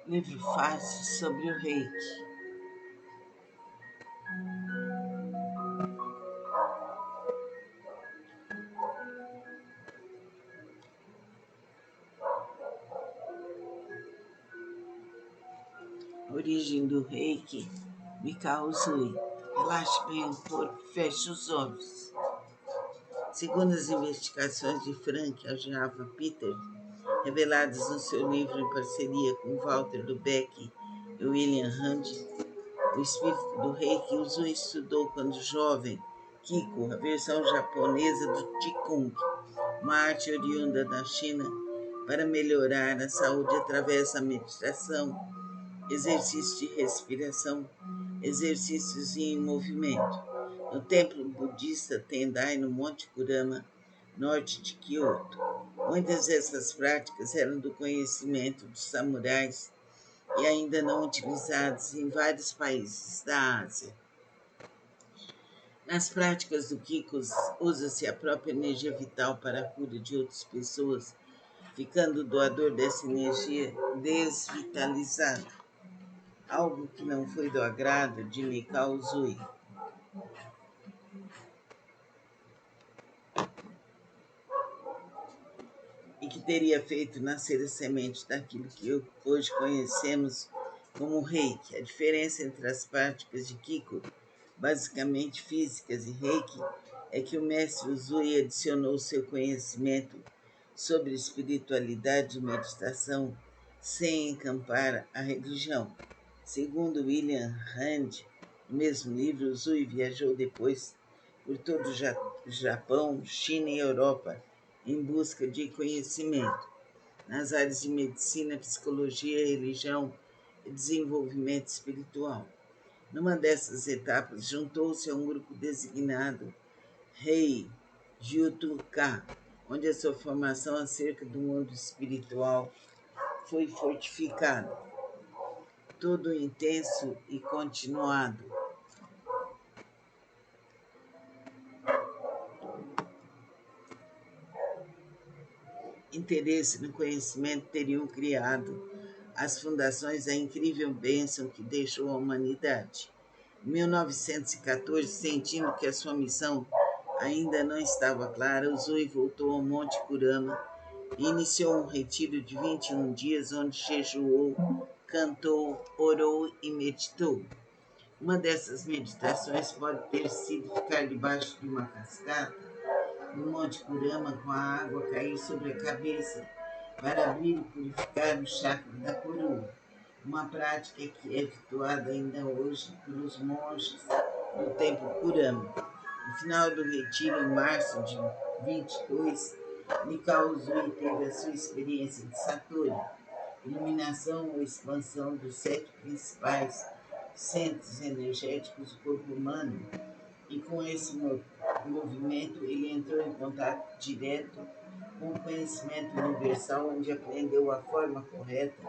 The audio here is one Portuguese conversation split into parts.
Livro fácil sobre o Reiki. A origem do Reiki, Mikao Usui. Relaxe bem o corpo, feche os olhos. Segundo as investigações de Frank Aljava Peter, reveladas no seu livro em parceria com Walter Lubeck e William Hand, o espírito do Reiki Usui estudou quando jovem Kiko, a versão japonesa do Qigong, uma arte oriunda da China, para melhorar a saúde através da meditação, exercícios de respiração, exercícios em movimento. No templo budista Tendai, no Monte Kurama, norte de Kyoto. Muitas dessas práticas eram do conhecimento dos samurais e ainda não utilizadas em vários países da Ásia. Nas práticas do Kiko, usa-se a própria energia vital para a cura de outras pessoas, ficando o doador dessa energia desvitalizado, algo que não foi do agrado de Mikao Usui. E que teria feito nascer a semente daquilo que hoje conhecemos como Reiki. A diferença entre as práticas de Kiko, basicamente físicas, e Reiki é que o mestre Usui adicionou seu conhecimento sobre espiritualidade e meditação sem encampar a religião. Segundo William Hand, no mesmo livro, Usui viajou depois por todo o Japão, China e Europa em busca de conhecimento nas áreas de medicina, psicologia, religião e desenvolvimento espiritual. Numa dessas etapas, juntou-se a um grupo designado Rei Jutuka, onde a sua formação acerca do mundo espiritual foi fortificada. Tudo intenso e continuado. Interesse no conhecimento teriam criado as fundações da incrível bênção que deixou a humanidade. Em 1914, sentindo que a sua missão ainda não estava clara, Usui voltou ao Monte Kurama e iniciou um retiro de 21 dias, onde jejuou, cantou, orou e meditou. Uma dessas meditações pode ter sido ficar debaixo de uma cascata no Monte Kurama, com a água cair sobre a cabeça para abrir e purificar o chakra da coroa, uma prática que é efetuada ainda hoje pelos monges do templo Kurama. No final do retiro, em março de 22, Mikao Usui teve a sua experiência de Satori, iluminação ou expansão dos 7 principais centros energéticos do corpo humano, e com esse movimento ele entrou em contato direto com o conhecimento universal, onde aprendeu a forma correta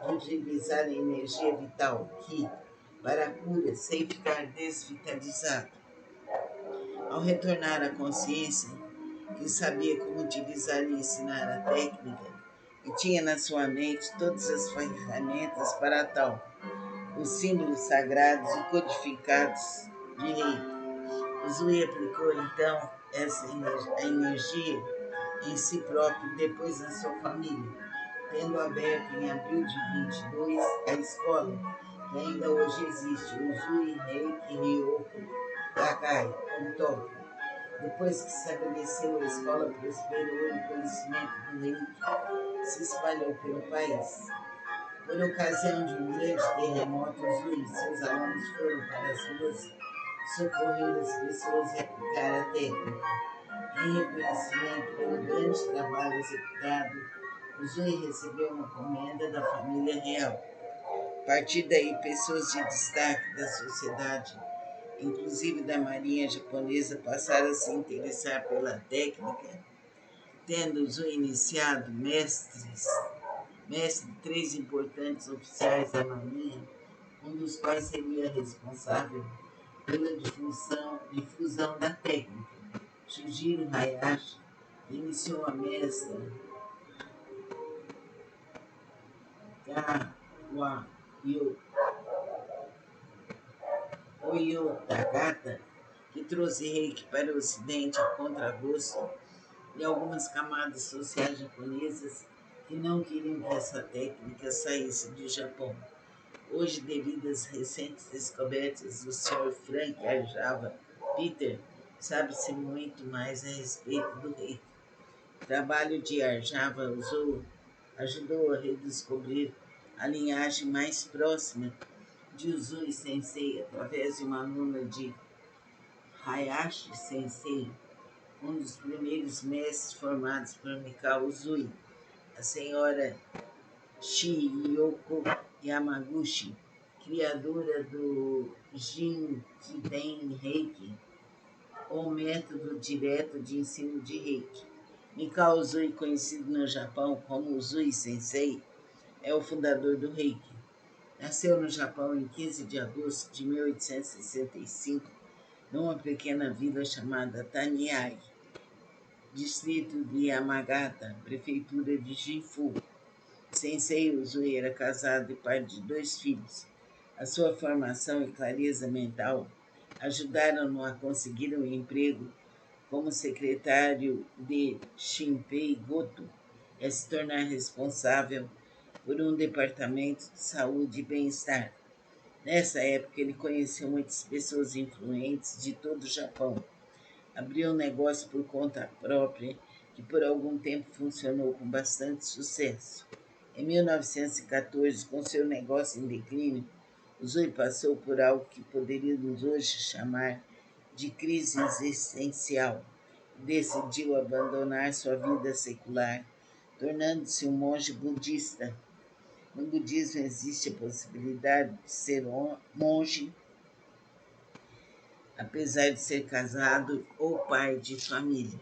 de utilizar a energia vital, Ki, para a cura sem ficar desvitalizado. Ao retornar à consciência, que sabia como utilizar e ensinar a técnica, e tinha na sua mente todas as ferramentas para tal, os símbolos sagrados e codificados de Reiki. Usui aplicou então a energia em si próprio e depois na sua família, tendo aberto em abril de 22 a escola, que ainda hoje existe, Usui Reiki Ryoku Gakai, em Tóquio. Depois que se estabeleceu, a escola prosperou e o conhecimento do Reiki se espalhou pelo país. Por ocasião de um grande terremoto, Usui e seus alunos foram para as ruas socorrer as pessoas e aplicar a técnica. Em reconhecimento pelo grande trabalho executado, Usui recebeu uma comenda da família real. A partir daí, pessoas de destaque da sociedade, inclusive da marinha japonesa, passaram a se interessar pela técnica, tendo Usui iniciado mestre 3 importantes oficiais da marinha, um dos quais seria responsável pela difusão da técnica. Shujiro Hayashi iniciou a mestra wa Yo- Oyotagata, que trouxe reiki para o Ocidente a contragosto de algumas camadas sociais japonesas que não queriam que essa técnica saísse do Japão. Hoje, devido às recentes descobertas do Sr. Frank Arjava Peter, sabe-se muito mais a respeito do reiki. O trabalho de Arjava ajudou a redescobrir a linhagem mais próxima de Uzui Sensei através de uma aluna de Hayashi Sensei, um dos primeiros mestres formados por Mikao Uzui, a senhora Chiyoko Yamaguchi, criadora do Jinkiden Reiki, ou método direto de ensino de Reiki. Mikao Uzui, conhecido no Japão como Uzui Sensei, é o fundador do Reiki. Nasceu no Japão em 15 de agosto de 1865, numa pequena vila chamada Taniai, distrito de Yamagata, prefeitura de Gifu. Sensei Uzui era casado e pai de 2 filhos. A sua formação e clareza mental ajudaram-no a conseguir um emprego como secretário de Shinpei Goto e a se tornar responsável por um departamento de saúde e bem-estar. Nessa época, ele conheceu muitas pessoas influentes de todo o Japão. Abriu um negócio por conta própria que por algum tempo funcionou com bastante sucesso. Em 1914, com seu negócio em declínio, Uzui passou por algo que poderíamos hoje chamar de crise existencial. Decidiu abandonar sua vida secular, tornando-se um monge budista. No budismo existe a possibilidade de ser monge, apesar de ser casado ou pai de família.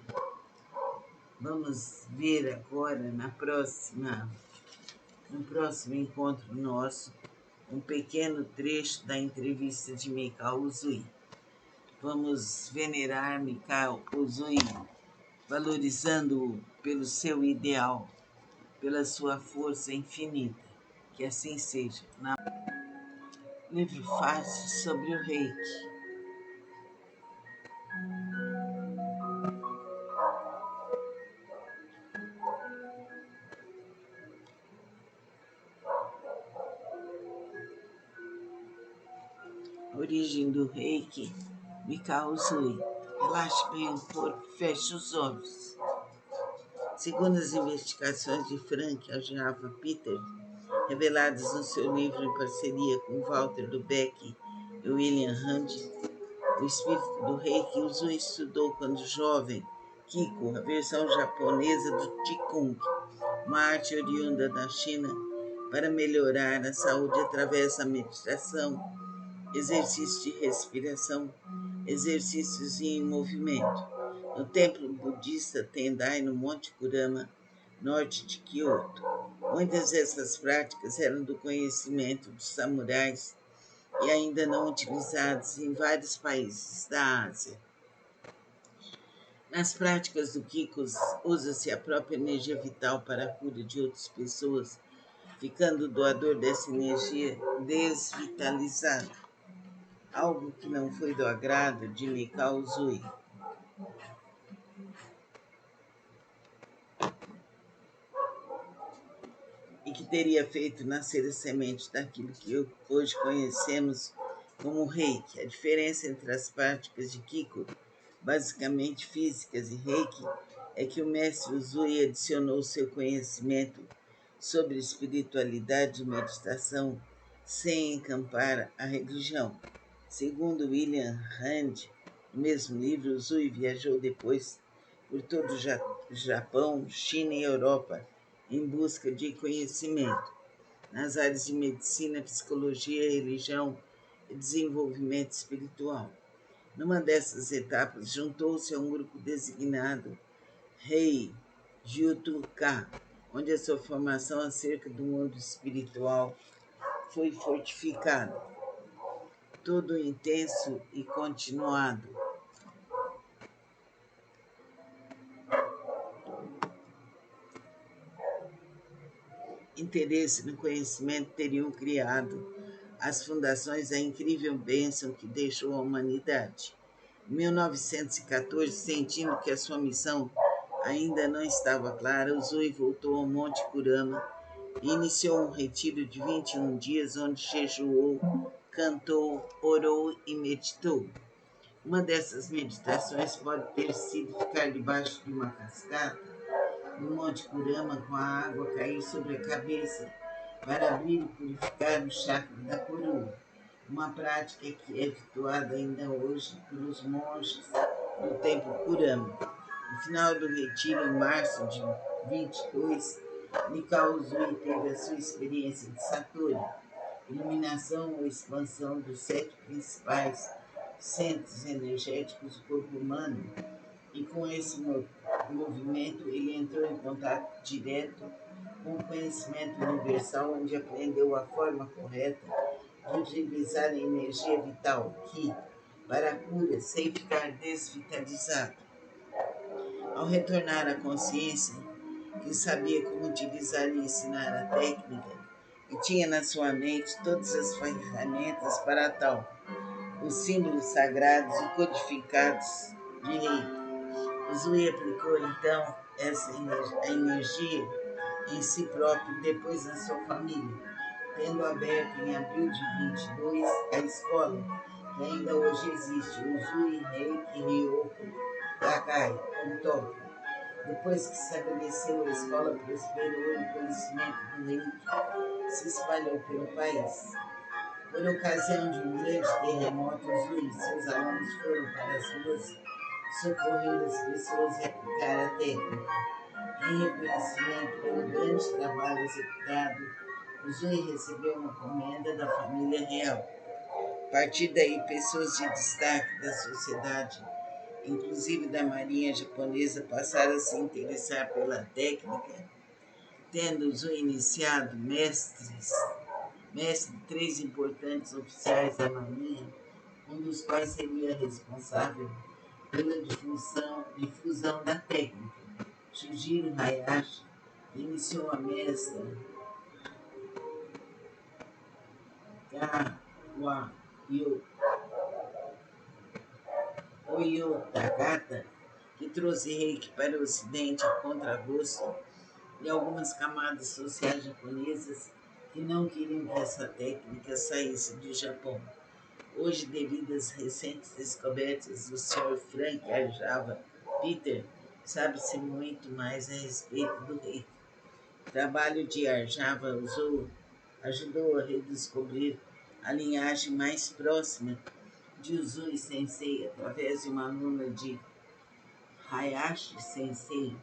Vamos ver agora no próximo encontro nosso, um pequeno trecho da entrevista de Mikao Uzui. Vamos venerar Mikao Uzui, valorizando-o pelo seu ideal, pela sua força infinita. Que assim seja. Livro fácil sobre o Reiki. Origem do Reiki, Mikao Uzui. Relaxe bem o corpo, feche os olhos. Segundo as investigações de Frank Aljava Peter, reveladas no seu livro em parceria com Walter Lubeck e William Hand, o espírito do Reiki Uzui estudou quando jovem Kiko, a versão japonesa do Qigong, uma arte oriunda da China, para melhorar a saúde através da meditação, exercícios de respiração, exercícios em movimento. No templo budista Tendai, no Monte Kurama, norte de Kyoto. Muitas dessas práticas eram do conhecimento dos samurais e ainda não utilizadas em vários países da Ásia. Nas práticas do Kikos, usa-se a própria energia vital para a cura de outras pessoas, ficando o doador dessa energia desvitalizado, algo que não foi do agrado de Mikao Uzui. E que teria feito nascer a semente daquilo que hoje conhecemos como Reiki. A diferença entre as práticas de Kiko, basicamente físicas, e Reiki é que o mestre Uzui adicionou seu conhecimento sobre espiritualidade e meditação sem encampar a religião. Segundo William Hand, no mesmo livro, Uzui viajou depois por todo o Japão, China e Europa em busca de conhecimento nas áreas de medicina, psicologia, religião e desenvolvimento espiritual. Numa dessas etapas, juntou-se a um grupo designado Rei Jutuka, onde a sua formação acerca do mundo espiritual foi fortificada. Tudo intenso e continuado. interesse no conhecimento teriam criado as fundações a incrível bênção que deixou a humanidade. Em 1914, sentindo que a sua missão ainda não estava clara, Uzui voltou ao Monte Kurama e iniciou um retiro de 21 dias, onde jejuou, cantou, orou e meditou. Uma dessas meditações pode ter sido ficar debaixo de uma cascata no Monte Kurama, com a água cair sobre a cabeça para abrir e purificar o chakra da coroa, uma prática que é efetuada ainda hoje pelos monges do templo Kurama. No final do retiro, em março de 22, Mikao Uzui teve a sua experiência de Satori, iluminação ou expansão dos 7 principais centros energéticos do corpo humano, e com esse movimento ele entrou em contato direto com o conhecimento universal, onde aprendeu a forma correta de utilizar a energia vital Ki para a cura sem ficar desvitalizado. Ao retornar à consciência, que sabia como utilizar e ensinar a técnica e tinha na sua mente todas as ferramentas para tal, os símbolos sagrados e codificados de Reiki. Uzui aplicou então essa energia em si próprio e depois na sua família, tendo aberto em abril de 22 a escola, que ainda hoje existe, Uzui Reiki Ryoko Gakai, em Tóquio. Depois que estabeleceu a escola, prosperou e o conhecimento do Reiki se espalhou pelo país. Por ocasião de um grande terremoto, Uzui e seus alunos foram para as ruas socorrer as pessoas e aplicar a técnica. Em reconhecimento pelo grande trabalho executado, Uzui recebeu uma comenda da família real. A partir daí, pessoas de destaque da sociedade, inclusive da marinha japonesa, passaram a se interessar pela técnica, tendo Uzui iniciado mestre de 3 importantes oficiais da marinha, um dos quais seria responsável pela difusão da técnica. Shujiro Hayashi iniciou a mestra Oyotagata, que trouxe Reiki para o Ocidente a contragosto de algumas camadas sociais japonesas que não queriam que essa técnica saísse do Japão. Hoje, devido às recentes descobertas do Sr. Frank Arjava Peter, sabe-se muito mais a respeito do Reiki. O trabalho de Arjava ajudou a redescobrir a linhagem mais próxima de Uzui Sensei através de uma aluna de Hayashi Sensei,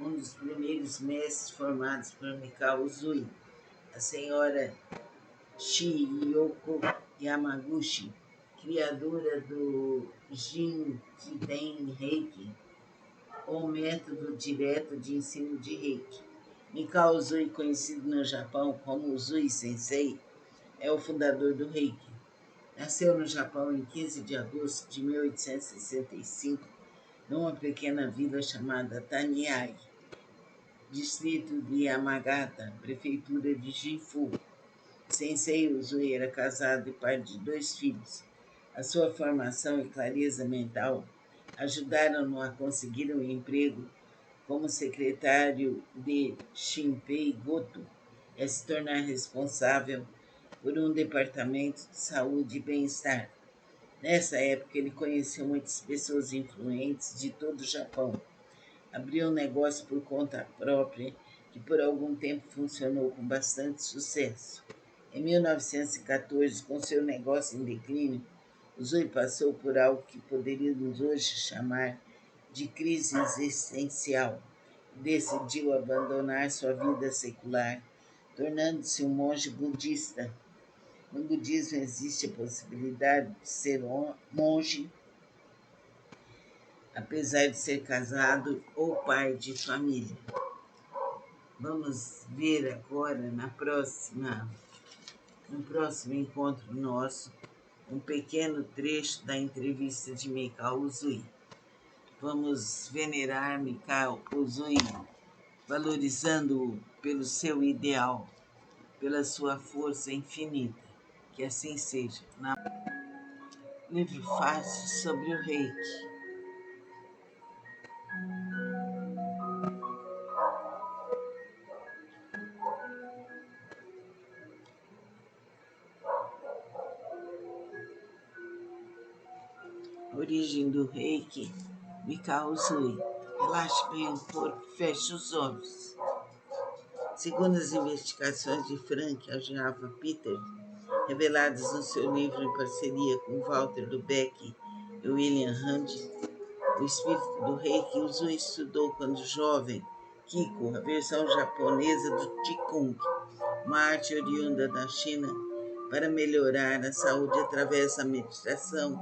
um dos primeiros mestres formados por Mikao Uzui, a senhora Chiyoko Yamaguchi, criadora do Jinkiden Reiki, ou método direto de ensino de Reiki. Mikao Uzui, conhecido no Japão como Uzui Sensei, é o fundador do Reiki. Nasceu no Japão em 15 de agosto de 1865, numa pequena vila chamada Taniai, distrito de Yamagata, prefeitura de Gifu. Sensei Uzui era casado e pai de 2 filhos. A sua formação e clareza mental ajudaram-no a conseguir um emprego como secretário de Shinpei Goto e a se tornar responsável por um departamento de saúde e bem-estar. Nessa época, ele conheceu muitas pessoas influentes de todo o Japão. Abriu um negócio por conta própria que por algum tempo funcionou com bastante sucesso. Em 1914, com seu negócio em declínio, Uzui passou por algo que poderíamos hoje chamar de crise existencial. Decidiu abandonar sua vida secular, tornando-se um monge budista. No budismo existe a possibilidade de ser monge, apesar de ser casado ou pai de família. Vamos ver agora no próximo encontro nosso um pequeno trecho da entrevista de Mikao Uzui. Vamos venerar Mikao Uzui valorizando-o pelo seu ideal, pela sua força infinita. Que assim seja. Livro fácil sobre o Reiki. A origem do Reiki, Mikao Usui. Relaxe bem o corpo, feche os olhos. Segundo as investigações de Frank Aljava Peter, reveladas no seu livro em parceria com Walter Lubeck e William Hand, o espírito do Reiki Usui estudou quando jovem Kiko, a versão japonesa do Qigong, uma arte oriunda da China para melhorar a saúde através da meditação,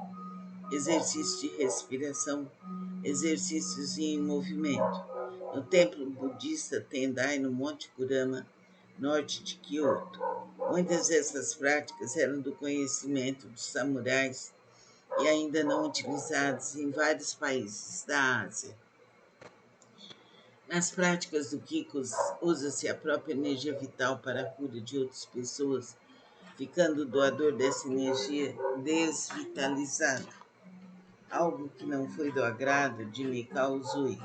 exercícios de respiração, exercícios em movimento. No templo budista Tendai, no Monte Kurama, norte de Kyoto. Muitas dessas práticas eram do conhecimento dos samurais e ainda não utilizadas em vários países da Ásia. Nas práticas do Kikos, usa-se a própria energia vital para a cura de outras pessoas, ficando o doador dessa energia desvitalizado, algo que não foi do agrado de Mikao Usui.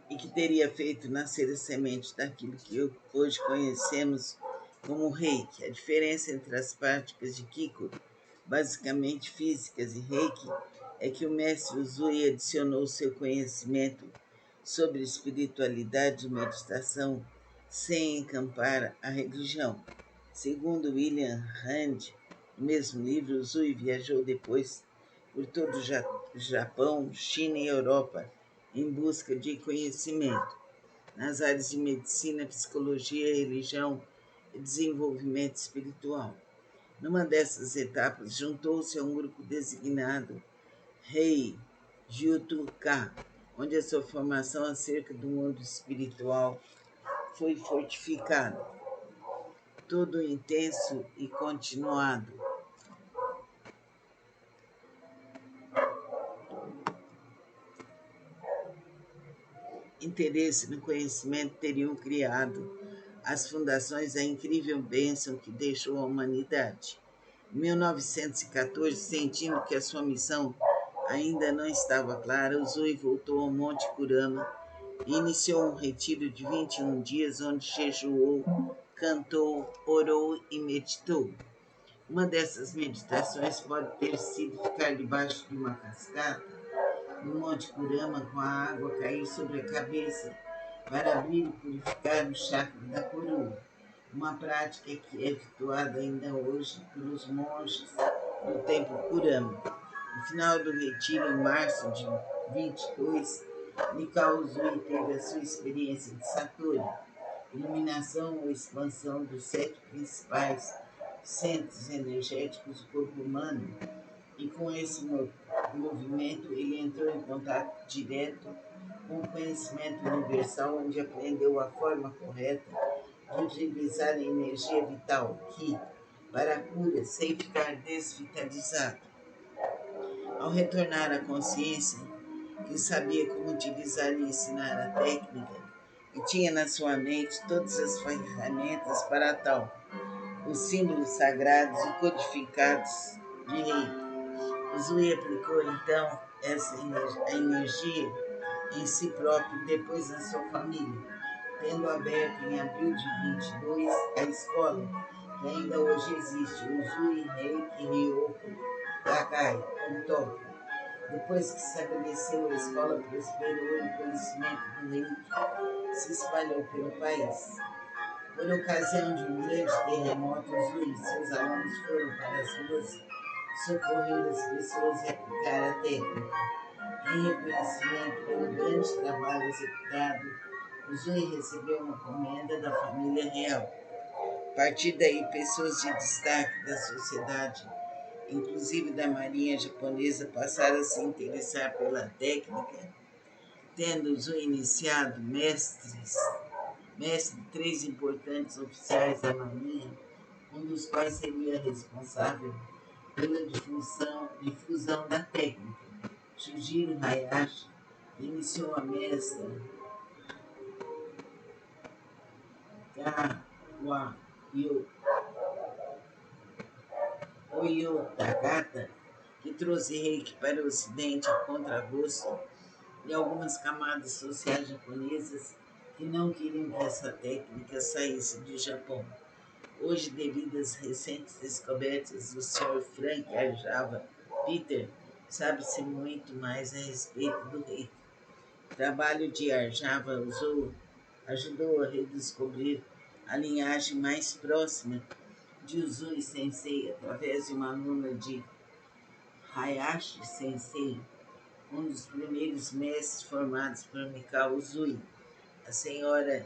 E que teria feito nascer a semente daquilo que hoje conhecemos como Reiki. A diferença entre as práticas de Kiko, basicamente físicas, e Reiki é que o mestre Usui adicionou seu conhecimento sobre espiritualidade e meditação sem encampar a religião. Segundo William Hand, no mesmo livro, Usui viajou depois por todo o Japão, China e Europa em busca de conhecimento nas áreas de medicina, psicologia, religião e desenvolvimento espiritual. Numa dessas etapas, juntou-se a um grupo designado Rei Jutu-Ka, onde a sua formação acerca do mundo espiritual foi fortificada. Tudo intenso e continuado. Interesse no conhecimento teriam criado as fundações A Incrível Bênção que Deixou a Humanidade. Em 1914, sentindo que a sua missão ainda não estava clara, Usui voltou ao Monte Kurama e iniciou um retiro de 21 dias, onde jejuou, cantou, orou e meditou. Uma dessas meditações pode ter sido ficar debaixo de uma cascata no Monte Kurama com a água cair sobre a cabeça para abrir e purificar o chakra da coroa, uma prática que é efetuada ainda hoje pelos monges do templo Kurama. No final do retiro, em março de 22, Mikao Usui teve a sua experiência de Satori, iluminação ou expansão dos 7 principais centros energéticos do corpo humano, e com esse movimento ele entrou em contato direto com o conhecimento universal, onde aprendeu a forma correta de utilizar a energia vital Ki para a cura sem ficar desvitalizado. Ao retornar à consciência, que sabia como utilizar e ensinar a técnica e tinha na sua mente todas as ferramentas para tal, os símbolos sagrados e codificados de Reiki. Usui aplicou então a energia em si próprio e depois na sua família, tendo aberto em abril de 22 a escola, que ainda hoje existe, Usui Reiki Ryoku Gakai, em Tóquio. Depois que se estabeleceu, a escola prosperou e o conhecimento do Reiki se espalhou pelo país. Por ocasião de um grande terremoto, Usui e seus alunos foram para as ruas socorrer as pessoas e aplicar a técnica. Em reconhecimento pelo grande trabalho executado, Usui recebeu uma comenda da família real. A partir daí, pessoas de destaque da sociedade, inclusive da marinha japonesa, passaram a se interessar pela técnica, tendo Usui iniciado mestre 3 importantes oficiais da marinha, um dos quais seria responsável pela difusão da técnica. Shujiro Hayashi iniciou a mestra Kawayo Oyotagata, que trouxe reiki para o Ocidente a contragosto de algumas camadas sociais japonesas que não queriam que essa técnica saísse do Japão. Hoje, devido às recentes descobertas do Sr. Frank Arjava Peter, sabe-se muito mais a respeito do reiki. O trabalho de Arjava ajudou a redescobrir a linhagem mais próxima de Uzui Sensei através de uma aluna de Hayashi Sensei, um dos primeiros mestres formados por Mikao Uzui, a senhora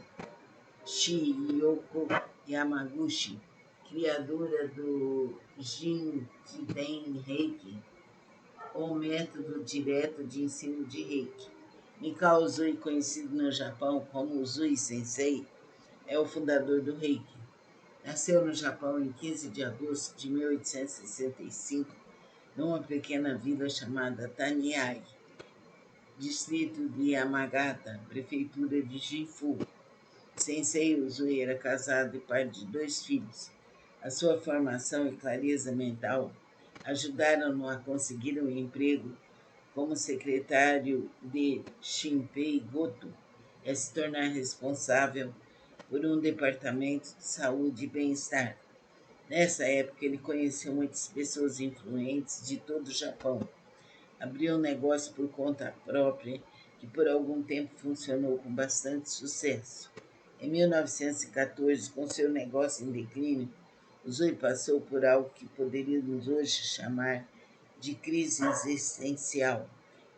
Chiyoko Yamaguchi, criadora do Jinkiden Reiki, ou método direto de ensino de Reiki. Mikao Uzui, conhecido no Japão como Uzui Sensei, é o fundador do Reiki. Nasceu no Japão em 15 de agosto de 1865, numa pequena vila chamada Taniai, distrito de Yamagata, prefeitura de Gifu. Sensei Uzui era casado e pai de 2 filhos. A sua formação e clareza mental ajudaram-no a conseguir um emprego como secretário de Shinpei Goto e a se tornar responsável por um departamento de saúde e bem-estar. Nessa época, ele conheceu muitas pessoas influentes de todo o Japão. Abriu um negócio por conta própria que por algum tempo funcionou com bastante sucesso. Em 1914, com seu negócio em declínio, Uzui passou por algo que poderíamos hoje chamar de crise existencial.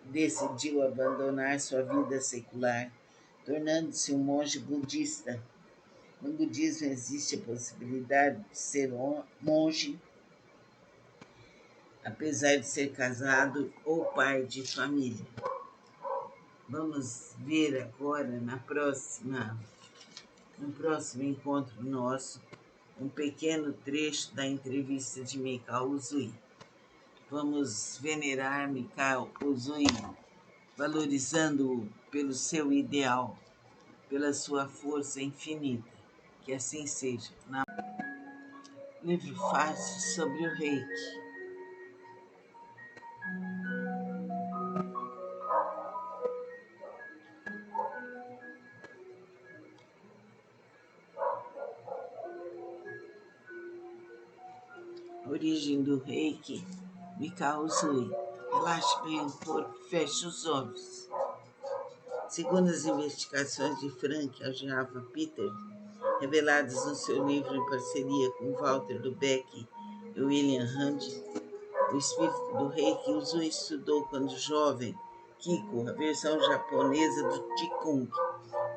Decidiu abandonar sua vida secular, tornando-se um monge budista. No budismo existe a possibilidade de ser monge, apesar de ser casado ou pai de família. Vamos ver agora no próximo encontro nosso, um pequeno trecho da entrevista de Mikao Uzui. Vamos venerar Mikao Uzui, valorizando-o pelo seu ideal, pela sua força infinita. Que assim seja. Livro fácil sobre o Reiki. Origem do Reiki. Mikao Uzui. Relaxe bem o corpo, feche os olhos. Segundo as investigações de Frank Aljava Peter, reveladas no seu livro em parceria com Walter Lubeck e William Hand, o espírito do Reiki Uzui estudou quando jovem Kiko, a versão japonesa do Qigong,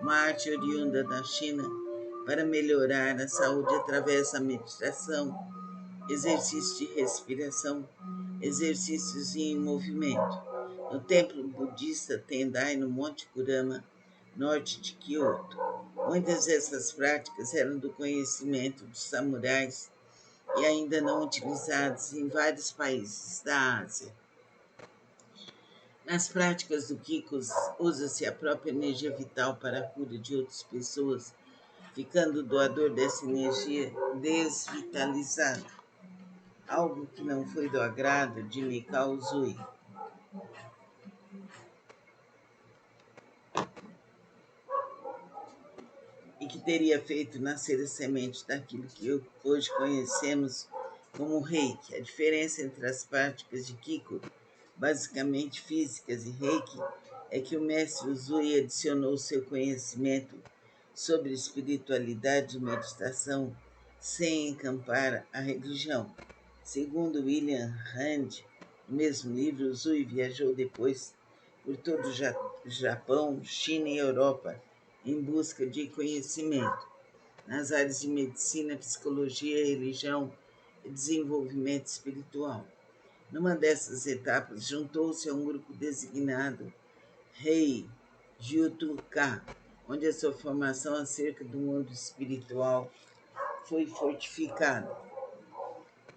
uma arte oriunda da China para melhorar a saúde através da meditação, exercícios de respiração, exercícios em movimento. No templo budista Tendai, no Monte Kurama, norte de Kyoto. Muitas dessas práticas eram do conhecimento dos samurais e ainda não utilizadas em vários países da Ásia. Nas práticas do Kikos, usa-se a própria energia vital para a cura de outras pessoas, ficando o doador dessa energia desvitalizado, algo que não foi do agrado de Mikao Uzui. E que teria feito nascer a semente daquilo que hoje conhecemos como Reiki. A diferença entre as práticas de Kiko, basicamente físicas, e Reiki é que o mestre Uzui adicionou seu conhecimento sobre espiritualidade e meditação sem encampar a religião. Segundo William Hand, no mesmo livro, Uzui viajou depois por todo o Japão, China e Europa em busca de conhecimento nas áreas de medicina, psicologia, religião e desenvolvimento espiritual. Numa dessas etapas, juntou-se a um grupo designado Rei Jutuka, onde a sua formação acerca do mundo espiritual foi fortificada.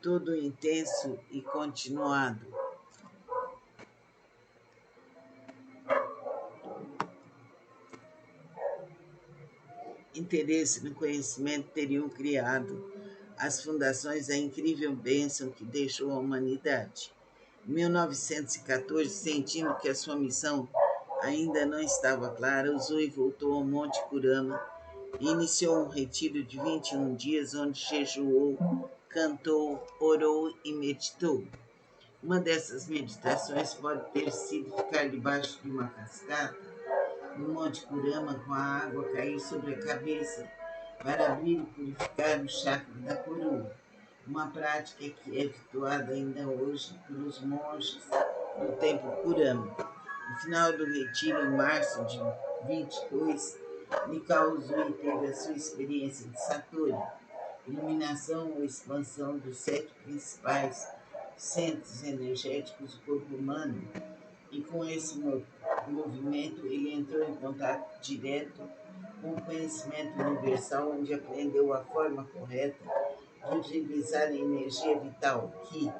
todo intenso e continuado. Interesse no conhecimento teriam criado as fundações a incrível bênção que deixou a humanidade. Em 1914, sentindo que a sua missão ainda não estava clara, Uzui voltou ao Monte Kurama e iniciou um retiro de 21 dias, onde jejuou, cantou, orou e meditou. Uma dessas meditações pode ter sido ficar debaixo de uma cascata no Monte Kurama com a água cair sobre a cabeça para abrir e purificar o chakra da coroa, uma prática que é efetuada ainda hoje pelos monges do templo Kurama. No final do retiro, em março de 22, Mikao Uzui teve a sua experiência de Satori, iluminação ou expansão dos 7 principais centros energéticos do corpo humano, e com esse movimento ele entrou em contato direto com o conhecimento universal, onde aprendeu a forma correta de utilizar a energia vital Ki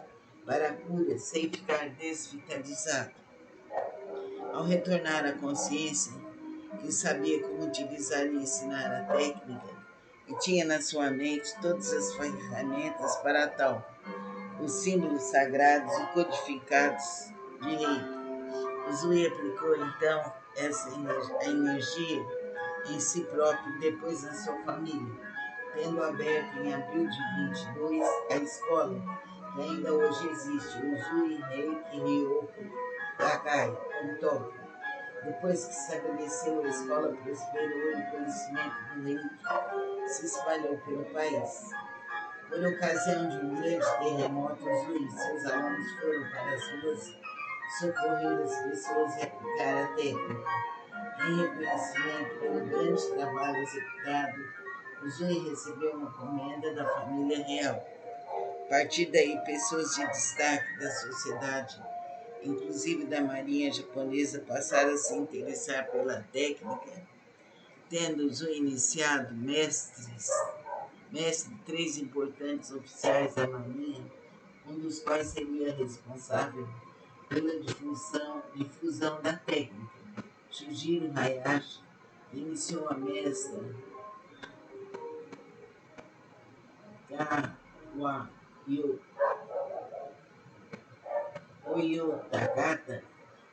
para a cura sem ficar desvitalizado. Ao retornar à consciência, que sabia como utilizar e ensinar a técnica e tinha na sua mente todas as ferramentas para tal, os símbolos sagrados e codificados de Reiki. Uzui aplicou então essa energia em si próprio e depois na sua família, tendo aberto em abril de 22 a escola, que ainda hoje existe, Uzui Reiki Ryoko Gakai, em Tóquio. Depois que se estabeleceu, a escola prosperou e o conhecimento do Reiki se espalhou pelo país. Por ocasião de um grande terremoto, Uzui e seus alunos foram para as ruas socorrer as pessoas e aplicar a técnica. Em reconhecimento pelo grande trabalho executado, Uzui recebeu uma comenda da família real. A partir daí, pessoas de destaque da sociedade, inclusive da marinha japonesa, passaram a se interessar pela técnica, tendo Uzui iniciado mestre 3 importantes oficiais da marinha, um dos quais seria responsável pela difusão da técnica. Shujiro Hayashi iniciou a mestra Oyotagata,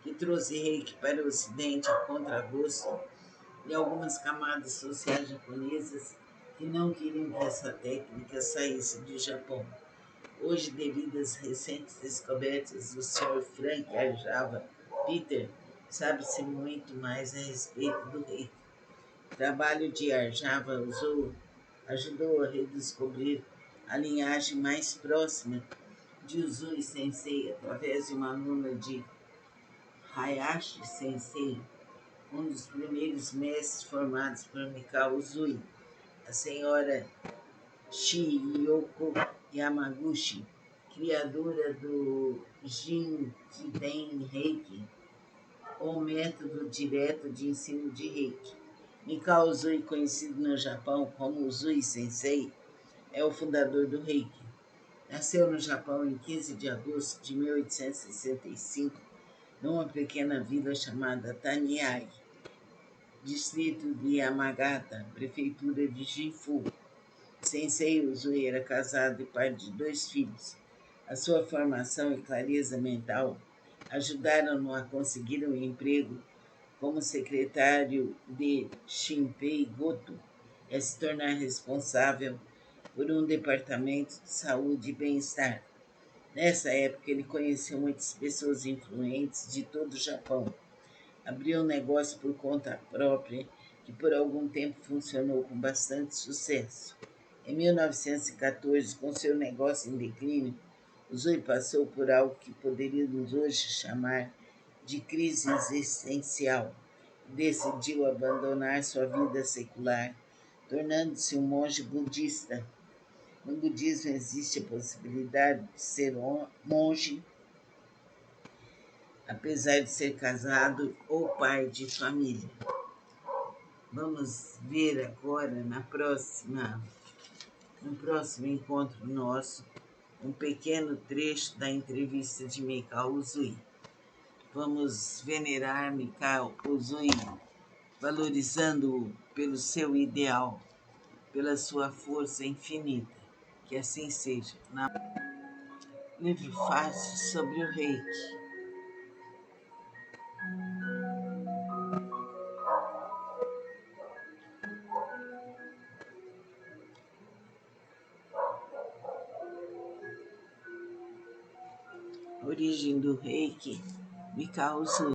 que trouxe Reiki para o Ocidente a contragosto de algumas camadas sociais japonesas que não queriam que essa técnica saísse do Japão. Hoje, devido às recentes descobertas do Sr. Frank Arjava Peter, sabe-se muito mais a respeito do Reiki. O trabalho de Arjava ajudou a redescobrir a linhagem mais próxima de Uzui Sensei através de uma aluna de Hayashi Sensei, um dos primeiros mestres formados por Mikao Uzui, a senhora Chiyoko Yamaguchi, criadora do Jinkiden Reiki, ou método direto de ensino de Reiki. Mikao Uzui, conhecido no Japão como Uzui Sensei, é o fundador do Reiki. Nasceu no Japão em 15 de agosto de 1865, numa pequena vila chamada Taniai, distrito de Yamagata, prefeitura de Gifu. Sensei Uzui era casado e pai de 2 filhos. A sua formação e clareza mental ajudaram-no a conseguir um emprego como secretário de Shinpei Goto e a se tornar responsável por um departamento de saúde e bem-estar. Nessa época, ele conheceu muitas pessoas influentes de todo o Japão. Abriu um negócio por conta própria que por algum tempo funcionou com bastante sucesso. Em 1914, com seu negócio em declínio, Uzui passou por algo que poderíamos hoje chamar de crise existencial. Decidiu abandonar sua vida secular, tornando-se um monge budista. No budismo existe a possibilidade de ser monge, apesar de ser casado ou pai de família. Vamos ver agora no próximo encontro nosso um pequeno trecho da entrevista de Mikao Usui. Vamos venerar Mikao Usui, valorizando-o pelo seu ideal, pela sua força infinita. Que assim seja. Livro fácil sobre o Reiki. Origem do Reiki, Mikao Usui.